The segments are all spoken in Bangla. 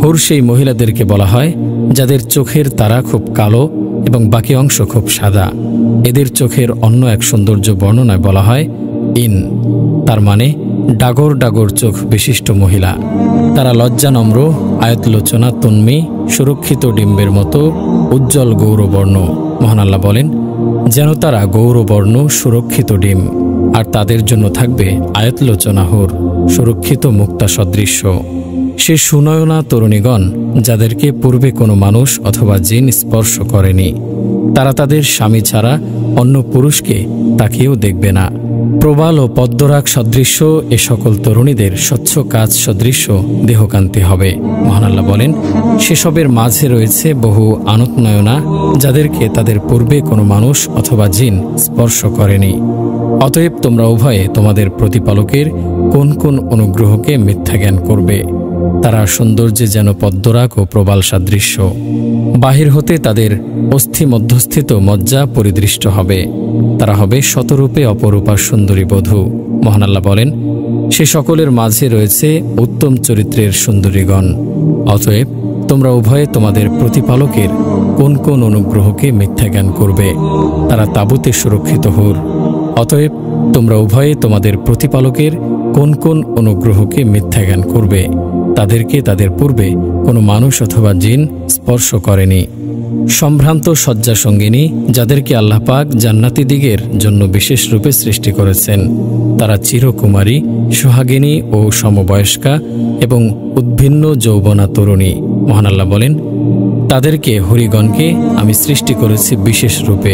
হুর সেই মহিলাদেরকে বলা হয় যাদের চোখের তারা খুব কালো এবং বাকি অংশ খুব সাদা। এদের চোখের অন্য এক সৌন্দর্য বর্ণনায় বলা হয় ইন, তার মানে ডাগর ডাগর চোখ বিশিষ্ট মহিলা। তারা লজ্জানম্র, আয়তলোচনা, তন্মী, সুরক্ষিত ডিম্বের মতো উজ্জ্বল গৌরবর্ণ। মহান আল্লাহ বলেন, যেন তারা গৌরবর্ণ সুরক্ষিত ডিম, আর তাদের জন্য থাকবে আয়তলোচনা হুর, সুরক্ষিত মুক্তা সদৃশ্য। সে সুনয়না তরুণীগণ যাদেরকে পূর্বে কোনো মানুষ অথবা জিন স্পর্শ করেনি। তারা তাদের স্বামী ছাড়া অন্য পুরুষকে তাকিয়েও দেখবে না। প্রবাল ও পদ্মরাগ সদৃশ্য এ সকল তরুণীদের স্বচ্ছ কাজ সদৃশ্য দেহকান্তি হবে। মহান আল্লাহ বলেন, সেসবের মাঝে রয়েছে বহু আনতনয়না যাদেরকে তাদের পূর্বে কোনো মানুষ অথবা জিন স্পর্শ করেনি। অতএব তোমরা উভয়ে তোমাদের প্রতিপালকের কোন কোন অনুগ্রহকে মিথ্যা জ্ঞান করবে। তারা সৌন্দর্যে যেন পদ্মরাগ ও প্রবাল সাদৃশ্য। বাহির হতে তাদের অস্থি মধ্যস্থিত মজ্জা পরিদৃষ্ট হবে। তারা হবে শতরূপে অপরূপা সুন্দরী বধূ। মহান আল্লাহ বলেন, সে সকলের মাঝে রয়েছে উত্তম চরিত্রের সুন্দরীগণ। অতএব তোমরা উভয়ে তোমাদের প্রতিপালকের কোন কোন অনুগ্রহকে মিথ্যা জ্ঞান করবে। তারা তাঁবুতে সুরক্ষিত হুর। অতএব তোমরা উভয়ে তোমাদের প্রতিপালকের কোন কোন অনুগ্রহকে মিথ্যা জ্ঞান করবে। তাদেরকে তাদের পূর্বে কোনো মানুষ অথবা জিন স্পর্শ করেনি। সম্ভ্রান্ত শয্যা সঙ্গিনী যাদেরকে আল্লাহ পাক জান্নাতীদিগের জন্য বিশেষ রূপে সৃষ্টি করেছেন, তারা চিরকুমারী, সোহাগিনী ও সমবয়স্কা এবং উদ্ভিন্ন যৌবনা তরুণী। মহান আল্লাহ বলেন, তাদেরকে হরিগণকে আমি সৃষ্টি করেছি বিশেষ রূপে।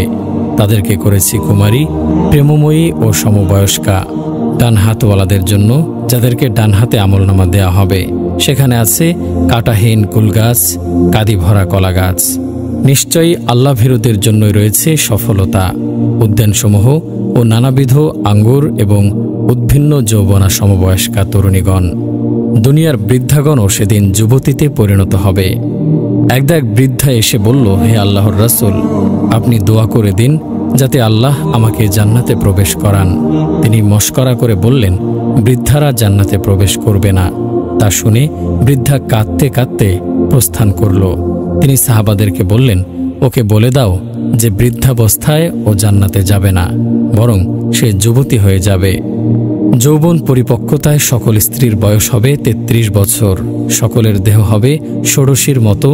তাদেরকে করেছি কুমারী, প্রেমময়ী ও সমবয়স্কা। ডান হাতওয়ালাদের জন্য যাদেরকে ডান হাতে আমলনামা দেয়া হবে, সেখানে আছে কাঁটাহীন কুলগাছ, কাদি ভরা কলা গাছ। নিশ্চয়ই আল্লাহ ভীরুদের জন্যই রয়েছে সফলতা। উদ্যানসমূহ ও নানাবিধ আঙ্গুর এবং উদ্ভিন্ন যৌবনা সমবয়স্কা তরুণীগণ। দুনিয়ার বৃদ্ধাগণও সেদিন যুবতীতে পরিণত হবে। এক বৃদ্ধা এসে বলল, হে আল্লাহর রাসূল, আপনি দোয়া করে দিন যাতে আল্লাহ আমাকে জান্নাতে প্রবেশ করান। তিনি মশকরা করে বললেন, বৃদ্ধারা জান্নাতে প্রবেশ করবে না। তা শুনে বৃদ্ধা কাঁদতে কাঁদতে প্রস্থান করল। তিনি সাহাবাদেরকে বললেন, ওকে বলে দাও যে বৃদ্ধাবস্থায় ও জান্নাতে যাবে না, বরং সে যুবতী হয়ে যাবে। যৌবন পরিপক্কতায় সকল স্ত্রীর বয়স হবে 33 বছর। সকলের দেহ হবে ষোড়শীর মতো,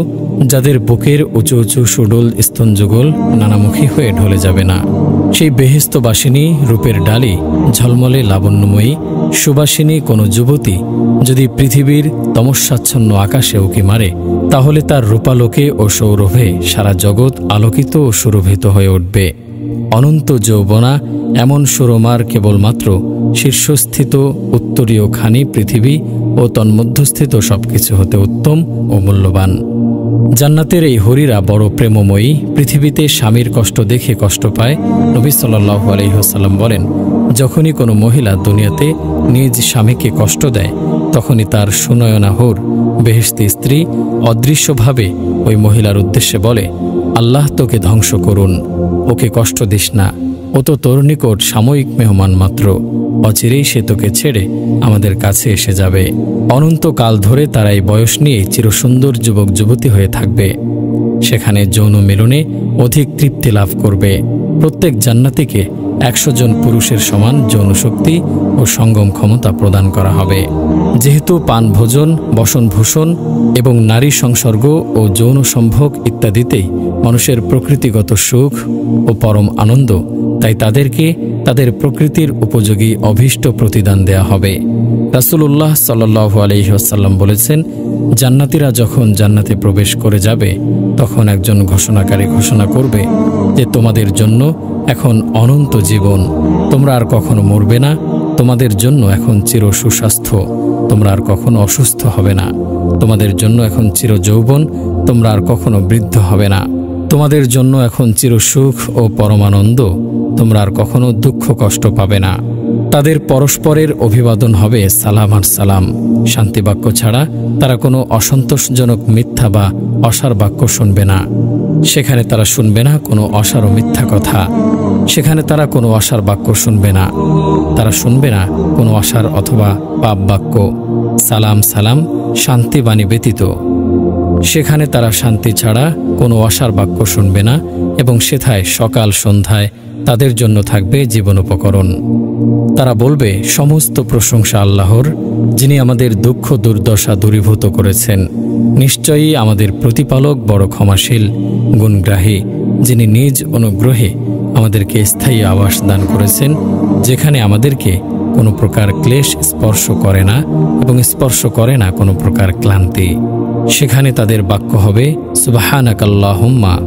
যাদের বুকের উঁচু উঁচু সুডল স্তনযুগল নানামুখী হয়ে ঢলে যাবে না। সেই বেহেস্তবাসিনী রূপের ডালি ঝলমলে লাবণ্যময়ী সুবাসিনী কোনো যুবতী যদি পৃথিবীর তমস্যাচ্ছন্ন আকাশে উঁকি মারে, তাহলে তার রূপালোকে ও সৌরভে সারা জগৎ আলোকিত ও সুরভিত হয়ে উঠবে। অনন্ত যৌবনা এমন সুরমার কেবলমাত্র শীর্ষস্থিত উত্তরীয় খানি পৃথিবী ও তন্মধ্যস্থিত সবকিছু হতে উত্তম ও মূল্যবান। জান্নাতের এই হরিরা বড় প্রেমময়ী। পৃথিবীতে স্বামীর কষ্ট দেখে কষ্ট পায়। নবী সাল্লাল্লাহু আলাইহি ওয়াসাল্লাম বলেন, যখনই কোনো মহিলা দুনিয়াতে নিজ স্বামীকে কষ্ট দেয়, তখনই তার সুনয়না হুর বেহেশতি স্ত্রী অদৃশ্যভাবে ওই মহিলার উদ্দেশ্যে বলে, আল্লাহ তোকে ধ্বংস করুন, ওকে কষ্ট দিস না, ও তো তোর নিকট সাময়িক মেহমান মাত্র, অচিরেই সে তোকে ছেড়ে আমাদের কাছে এসে যাবে। অনন্তকাল ধরে তারা এই বয়স নিয়ে চিরসুন্দর যুবক যুবতী হয়ে থাকবে। সেখানে যৌন মিলনে অধিক তৃপ্তি লাভ করবে। প্রত্যেক জান্নাতীকে 100 জন পুরুষের সমান যৌনশক্তি ও সঙ্গম ক্ষমতা প্রদান করা হবে। যেহেতু পান ভোজন, বসনভূষণ এবং নারী সংসর্গ ও যৌন সম্ভোগ ইত্যাদিতেই মানুষের প্রকৃতিগত সুখ ও পরম আনন্দ, তাই তাদেরকে তাদের প্রকৃতির উপযোগী অভীষ্ট প্রতিদান দেয়া হবে। রাসূলুল্লাহ সাল্লাল্লাহু আলাইহি ওয়াসাল্লাম বলেছেন, জান্নাতীরা যখন জান্নাতে প্রবেশ করে যাবে, তখন একজন ঘোষণাকারী ঘোষণা করবে যে তোমাদের জন্য এখন অনন্ত জীবন, তোমরা আর কখনো মরবে না, তোমাদের জন্য এখন চির সুস্বাস্থ্য, তোমরা আর কখনো অসুস্থ হবে না, তোমাদের জন্য এখন চির যৌবন, তোমরা আর কখনো বৃদ্ধ হবে না, তোমাদের জন্য এখন চির সুখ ও পরমানন্দ, তোমরা আর কখনো দুঃখ কষ্ট পাবে না। তাদের পরস্পরের অভিবাদন হবে সালাম আর সালাম। শান্তিবাক্য ছাড়া তারা কোনো অসন্তোষজনক মিথ্যা বা অসার বাক্য শুনবে না। সেখানে তারা শুনবে না কোনো অসার ও মিথ্যা কথা। সেখানে তারা কোনো অসার বাক্য শুনবে না। তারা শুনবে না কোনো অসার অথবা পাপ বাক্য। সালাম সালাম শান্তিবাণী ব্যতীত। সেখানে তারা শান্তি ছাড়া কোনো অসার বাক্য শুনবে না এবং সেথায় সকাল সন্ধ্যায় তাদের জন্য থাকবে জীবনোপকরণ। তারা বলবে, সমস্ত প্রশংসা আল্লাহর, যিনি আমাদের দুঃখ দুর্দশা দূরীভূত করেছেন। নিশ্চয়ই আমাদের প্রতিপালক বড় ক্ষমাশীল, গুণগ্রাহী, যিনি নিজ অনুগ্রহে আমাদেরকে স্থায়ী আবাস দান করেছেন, যেখানে আমাদেরকে কোনো প্রকার ক্লেশ স্পর্শ করে না এবং স্পর্শ করে না কোনো প্রকার ক্লান্তি। সেখানে তাদের বাক্য হবে, সুবহানাকাল্লাহুম্মা,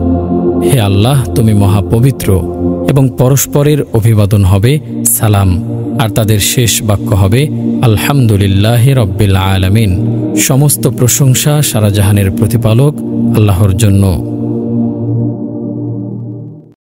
হে আল্লাহ তুমি মহাপবিত্র, এবং পরস্পরের অভিবাদন হবে সালাম। আর তাদের শেষ বাক্য হবে আলহামদুলিল্লাহি রাব্বিল আলামিন। সমস্ত প্রশংসা সারা জাহানের প্রতিপালক আল্লাহর জন্য।